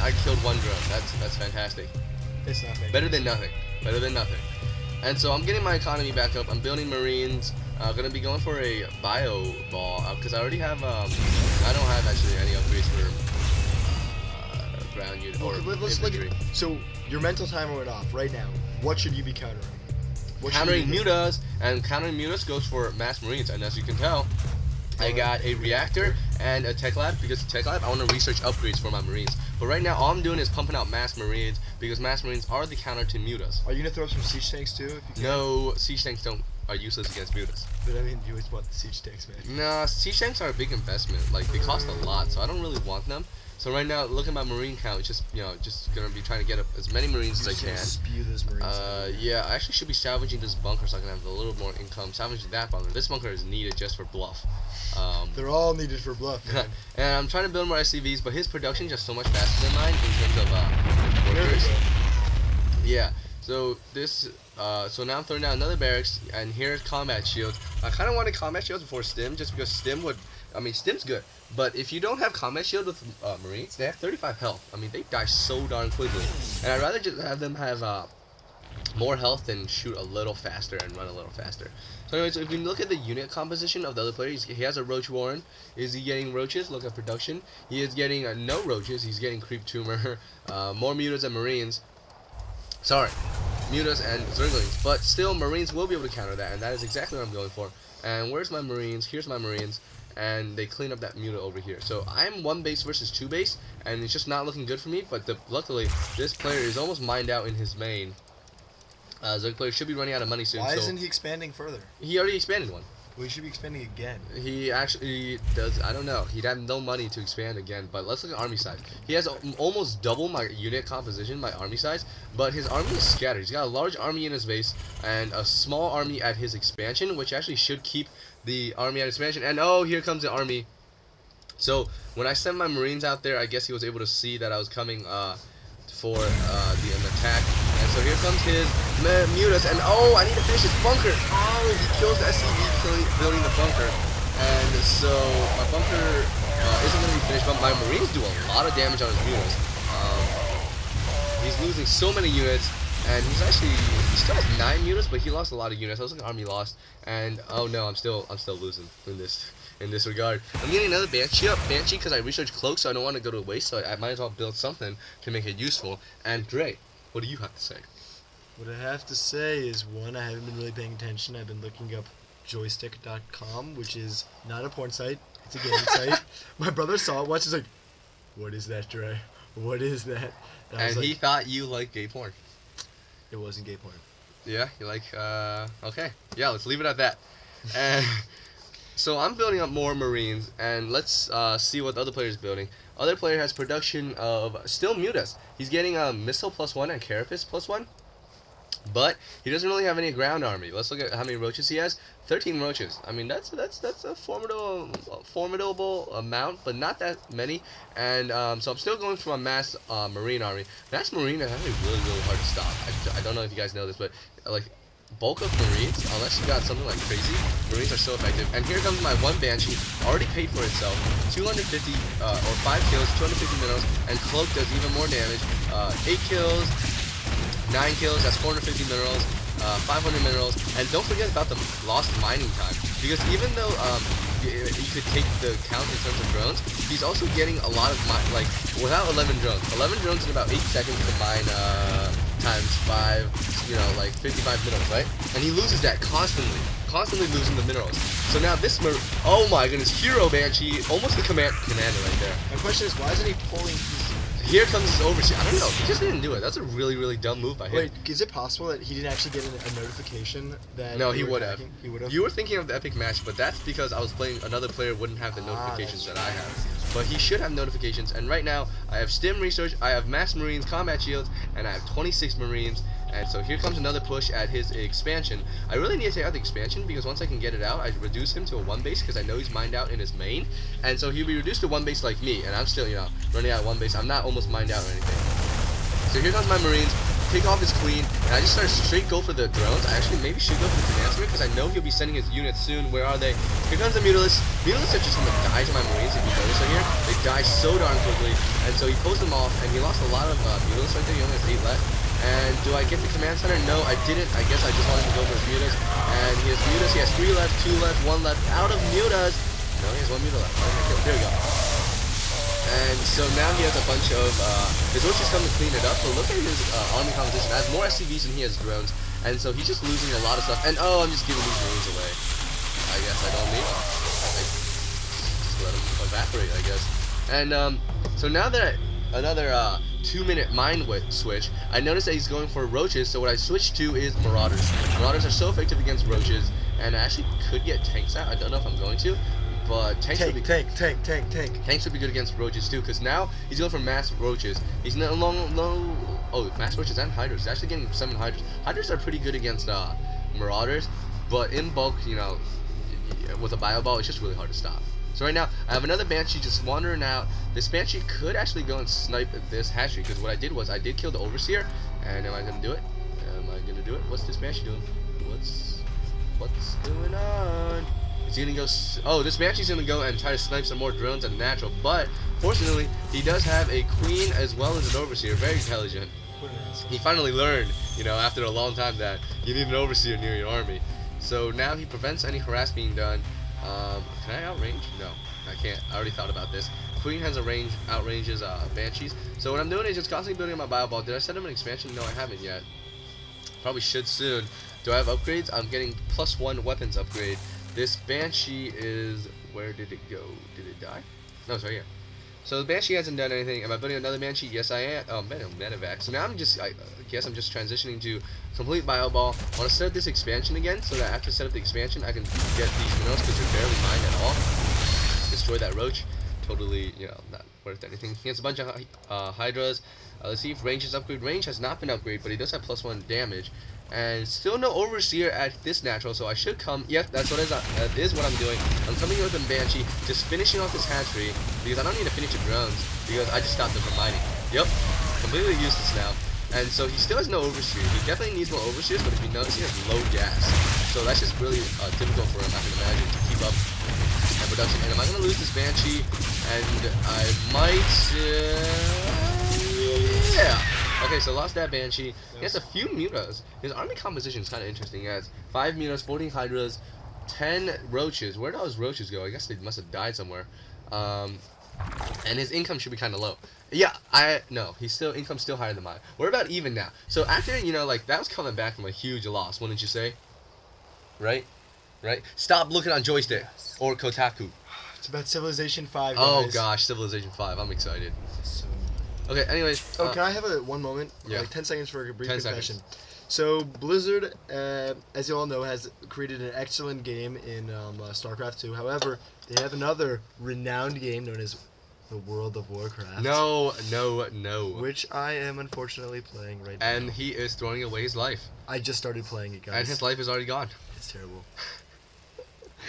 I killed 1 drone. That's fantastic. It's not big. Better than nothing. Better than nothing. And so I'm getting my economy back up. I'm building Marines. Gonna be going for a bio ball because I already have. I don't have actually any upgrades for ground unit or Let's look infantry. at. So your mental timer went off right now. What should you be countering? What should Countering you be mutas, and countering mutas goes for mass Marines. And as you can tell, I got a reactor and a tech lab because tech lab I want to research upgrades for my Marines. But right now all I'm doing is pumping out mass Marines because mass Marines are the counter to mutas. Are you gonna throw up some siege tanks too? If you can? No, siege tanks are useless against mutas. But I mean, you always want the siege tanks, man. Nah, siege tanks are a big investment. Like they cost a lot, so I don't really want them. So right now, look at my Marine count. It's just just gonna be trying to get up as many Marines as I can. Spew those Marines. Yeah, I actually should be salvaging this bunker so I can have a little more income. Salvaging that bunker. This bunker is needed just for bluff. They're all needed for bluff, man. And I'm trying to build more SCVs, but his production is just so much faster than mine in terms of workers. Yeah. So this, so now I'm throwing down another barracks, and here's combat shields. I kind of wanted combat shields before stim, just because stim would. I mean, stim's good, but if you don't have combat shield with Marines, they have 35 health. I mean, they die so darn quickly, and I'd rather just have them have more health than shoot a little faster and run a little faster. So anyways, if you look at the unit composition of the other player, he has a Roach Warren. Is he getting roaches? Look at production. He is getting no roaches. He's getting creep tumor, more mutas and Marines. Sorry, mutas and Zerglings, but still Marines will be able to counter that, and that is exactly what I'm going for. And where's my Marines? Here's my Marines, and they clean up that muta over here. So I'm 1 base versus 2 base, and it's just not looking good for me, but luckily this player is almost mined out in his main. Zerg player should be running out of money soon. Why isn't he expanding further? He already expanded one. Well, he should be expanding again. He actually does. I don't know. He'd have no money to expand again. But let's look at army size. He has almost double my unit composition, my army size. But his army is scattered. He's got a large army in his base and a small army at his expansion, which actually should keep the army at expansion. And oh, here comes the army. So when I sent my Marines out there, I guess he was able to see that I was coming for an attack. And so here comes his mutas, and oh, I need to finish his bunker. Oh, he kills the SCV building the bunker. And so my bunker isn't going to be finished, but my Marines do a lot of damage on his mutas. He's losing so many units, and he still has 9 mutas, but he lost a lot of units. I was like, army lost, and oh no, I'm still losing in this regard. I'm getting another Banshee up, because I researched cloaks, so I don't want to go to waste, so I might as well build something to make it useful. And Dre, what do you have to say? What I have to say is, one, I haven't been really paying attention. I've been looking up joystick.com, which is not a porn site. It's a gaming site. My brother saw it once. He's like, "What is that, Dre? What is that?" And he thought you liked gay porn. It wasn't gay porn. Yeah, you like, okay. Yeah, let's leave it at that. And so I'm building up more Marines, and let's see what the other player is building. Other player has production of still mutas. He's getting a missile +1 and carapace +1, but he doesn't really have any ground army. Let's look at how many roaches he has. 13 roaches. I mean, that's a formidable amount, but not that many. And so I'm still going for a mass Marine army. Mass Marine is actually really hard to stop. I don't know if you guys know this, but like bulk of Marines, unless you got something like crazy, Marines are so effective. And here comes my 1 Banshee, already paid for itself. 250 or 5 kills, 250 minerals, and Cloak does even more damage. 8 kills, 9 kills, that's 450 minerals, 500 minerals, and don't forget about the lost mining time, because even though you could take the count in terms of drones, he's also getting a lot of like without 11 drones. 11 drones in about 8 seconds to mine times 5, like 55 minerals, right? And he loses that constantly losing the minerals. So now this oh my goodness, Hero Banshee, almost the commander right there. My question is, why isn't he pulling his... Here comes his overseer. I don't know. He just didn't do it. That's a really dumb move by him. Wait, is it possible that he didn't actually get a notification that... No, he would have. He would have? You were thinking of the epic match, but that's because I was playing another player wouldn't have the notifications that I have. But he should have notifications, and right now, I have stim research, I have mass Marines, combat shields, and I have 26 Marines. And so here comes another push at his expansion. I really need to take out the expansion, because once I can get it out, I reduce him to a 1 base, because I know he's mined out in his main. And so he'll be reduced to 1 base like me, and I'm still, running out of 1 base. I'm not almost mined out or anything. So here comes my Marines, take off his queen, and I just started straight go for the drones. I actually maybe should go for the Command because I know he'll be sending his units soon. Where are they? Here comes the Mutalisks. Mutalisks are just going to die to my Marines if you notice right here. They die so darn quickly, and so he pulls them off, and he lost a lot of mutas right there. He only has 8 left. And do I get the command center? No, I didn't. I guess I just wanted to go for his mutas. And he has mutas. He has 3 left, 2 left, 1 left. Out of mutas. No, he has 1 muta left. Okay, there we go. And so now he has a bunch of his roaches come to clean it up. But look at his army composition. It has more SCVs than he has drones. And so he's just losing a lot of stuff. And oh, I'm just giving these marines away. I guess I don't need them. I just let them evaporate, I guess. And so now that another 2-minute mind switch, I noticed that he's going for roaches. So what I switched to is marauders. Marauders are so effective against roaches, and I actually could get tanks out. I don't know if I'm going to, but tanks would be tanks would be good against roaches too. Because now he's going for mass roaches. He's no mass roaches and hydras. He's actually getting 7 hydras. Hydras are pretty good against marauders, but in bulk, you know, with a bio ball, it's just really hard to stop. So right now, I have another Banshee just wandering out. This Banshee could actually go and snipe this hatchery, because what I did was I did kill the Overseer. And am I going to do it? Am I going to do it? What's this Banshee doing? What's going on? Is he going to go... Oh, this Banshee's going to go and try to snipe some more drones than natural. But, fortunately, he does have a Queen as well as an Overseer. Very intelligent. He finally learned, you know, after a long time that you need an Overseer near your army. So now he prevents any harass being done. Can I outrange? No, I can't. I already thought about this. Queen has a range, outranges Banshees. So what I'm doing is just constantly building my bio ball. Did I set him an expansion? No, I haven't yet. Probably should soon. Do I have upgrades? I'm getting +1 weapons upgrade. This Banshee is... Where did it go? Did it die? No, it's right here. So the Banshee hasn't done anything. Am I building another Banshee? Yes, I am. Oh, medevac. So now I guess I'm just transitioning to complete bio ball. I want to set up this expansion again, so that after set up the expansion, I can get these minerals because they're barely mined at all. Destroy that roach. Totally, you know, not worth anything. He has a bunch of hydras. Let's see if range is upgraded. Range has not been upgraded, but he does have +1 damage. And still no Overseer at this natural, so I should come. Yep, that's what that is what I'm doing. I'm coming here with a Banshee, just finishing off this hatchery, because I don't need to finish the drones, because I just stopped them from mining. Yep, completely useless now. And so he still has no Overseer. He definitely needs more Overseers, but if you notice, he has low gas. So that's just really difficult for him, I can imagine, to keep up that production. And am I going to lose this Banshee? And I might... yeah. Okay, so lost that Banshee. He has a few mutas. His army composition is kind of interesting. He has 5 mutas, 14 hydras, 10 roaches. Where did all his roaches go? I guess they must have died somewhere. And his income should be kind of low. Yeah, no, income's still higher than mine. We're about even now. So after, you know, like, that was coming back from a huge loss, wouldn't you say? Right? Right? Stop looking on joystick. Yes. Or Kotaku. It's about Civilization 5, guys. Oh gosh, Civilization 5. I'm excited. So... Okay, anyways. Oh, can I have one moment? Yeah. Like 10 seconds for a brief 10 confession. seconds. So Blizzard, as you all know, has created an excellent game in StarCraft 2. However, they have another renowned game known as the World of Warcraft. No. Which I am unfortunately playing right now. And he is throwing away his life. I just started playing it, guys. And his life is already gone. It's terrible.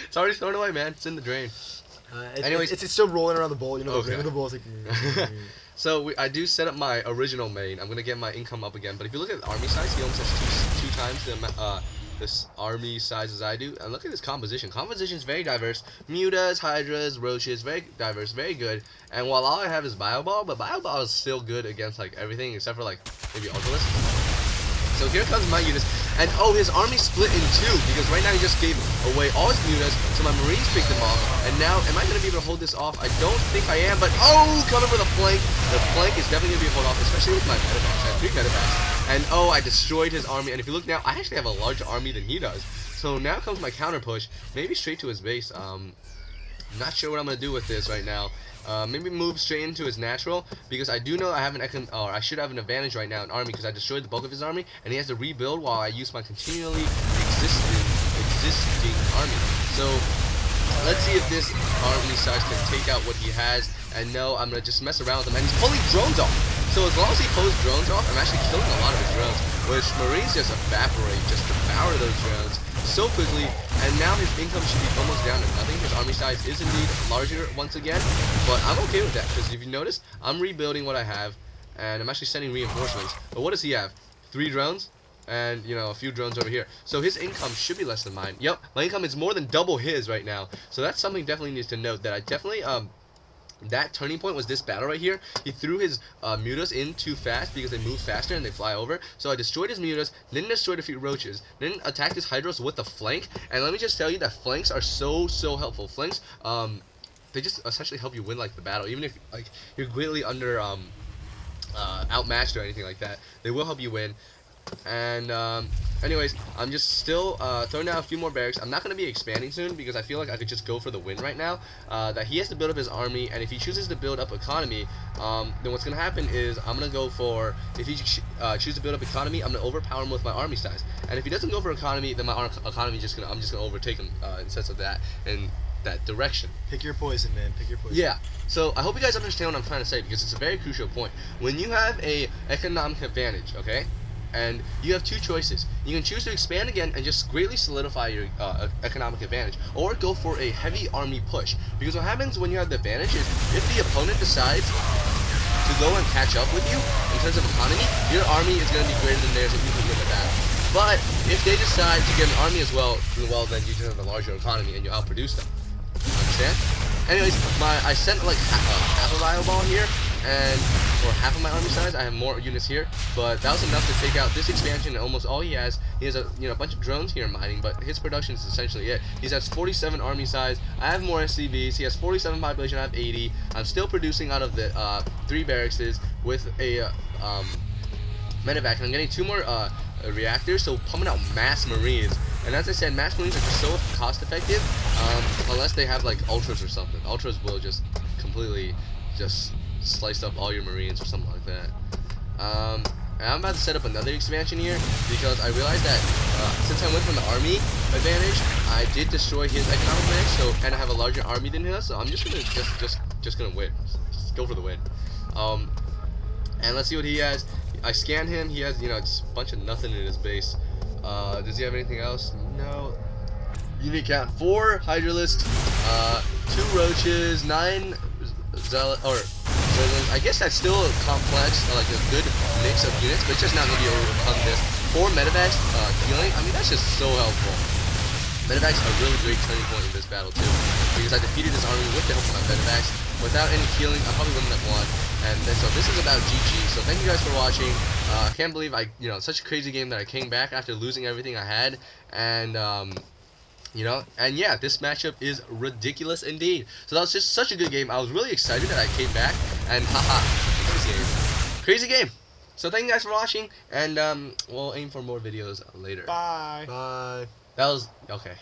It's already thrown away, man. It's in the drain. Anyways, it's still rolling around the bowl. You know, okay. the bowl is like... So I do set up my original main. I'm gonna get my income up again. But if you look at the army size, he almost has two times this army size as I do. And look at his composition. Composition is very diverse. Mutas, hydras, roaches, very diverse, very good. And while all I have is bio ball, but bio ball is still good against like everything except for like maybe Ultralisk. So here comes my units, and oh, his army split in 2, because right now he just gave away all his mutas, so my marines picked them off, and now, am I going to be able to hold this off? I don't think I am, but oh, coming with a flank. The flank is definitely going to be hold off, especially with my medevacs. I have 3 medevacs, and oh, I destroyed his army, and if you look now, I actually have a larger army than he does. So now comes my counter push, maybe straight to his base. Not sure what I'm going to do with this right now. Maybe move straight into his natural, because I do know I have I should have an advantage right now in army, because I destroyed the bulk of his army, and he has to rebuild while I use my continually existing army. So let's see if this army size can take out what he has. And no, I'm gonna just mess around with him, and he's pulling drones off. So as long as he pulls drones off, I'm actually killing a lot of his drones, which marines just evaporate, just devour those drones so quickly. And now his income should be almost down to nothing. His army size is indeed larger once again, but I'm okay with that, because if you notice, I'm rebuilding what I have, and I'm actually sending reinforcements. But what does he have? 3 drones? And, you know, a few drones over here. So his income should be less than mine. Yep, my income is more than double his right now. So that's something definitely needs to note, that I definitely that turning point was this battle right here. He threw his mutas in too fast because they move faster and they fly over. So I destroyed his mutas, then destroyed a few roaches, then attacked his hydros with the flank. And let me just tell you that flanks are so helpful. Flanks, they just essentially help you win like the battle, even if like you're greatly under outmatched or anything like that. They will help you win. And anyways, I'm just still throwing down a few more barracks. I'm not going to be expanding soon because I feel like I could just go for the win right now. That he has to build up his army, and if he chooses to build up economy, then what's going to happen is I'm going to go for, if he chooses to build up economy, I'm going to overpower him with my army size. And if he doesn't go for economy, then my economy I'm just going to overtake him in the sense of that in that direction. Pick your poison, man. Pick your poison. Yeah. So I hope you guys understand what I'm trying to say because it's a very crucial point. When you have a economic advantage, okay? And you have two choices. You can choose to expand again and just greatly solidify your economic advantage, or go for a heavy army push. Because what happens when you have the advantage is if the opponent decides to go and catch up with you in terms of economy, your army is going to be greater than theirs and you can win the battle. But if they decide to get an army as well, then you just have a larger economy and you outproduce them. Understand? Anyways, I sent like half a fireball here, or half of my army size. I have more units here, but that was enough to take out this expansion. And almost all he has a bunch of drones here mining, but his production is essentially it. He has 47 army size. I have more SCVs. He has 47 population. I have 80. I'm still producing out of the 3 barracks with a medevac, and I'm getting 2 more reactors, so pumping out mass marines. And as I said, mass marines are just so cost effective, unless they have like ultras or something. Ultras will just completely just slice up all your marines or something like that. And I'm about to set up another expansion here because I realized that since I went from the army advantage, I did destroy his economic advantage, and I have a larger army than him, so I'm just gonna just gonna win. Just go for the win. And let's see what he has. I scanned him. He has just a bunch of nothing in his base. Does he have anything else? No. Unit count: 4 hydralists, 2 roaches, 9 Zerglings. I guess that's still a complex, like a good mix of units, but it's just not going to be able to overcome this. 4 medevacs healing. I mean, that's just so helpful. Medevacs are a really great turning point in this battle too, because I defeated this army with the help of my medevacs. Without any healing, I probably wouldn't have won. And then, so this is about GG. So thank you guys for watching. I can't believe such a crazy game that I came back after losing everything I had, and and yeah, this matchup is ridiculous indeed. So that was just such a good game. I was really excited that I came back, and crazy game. So thank you guys for watching, and we'll aim for more videos later. Bye. Bye. That was okay.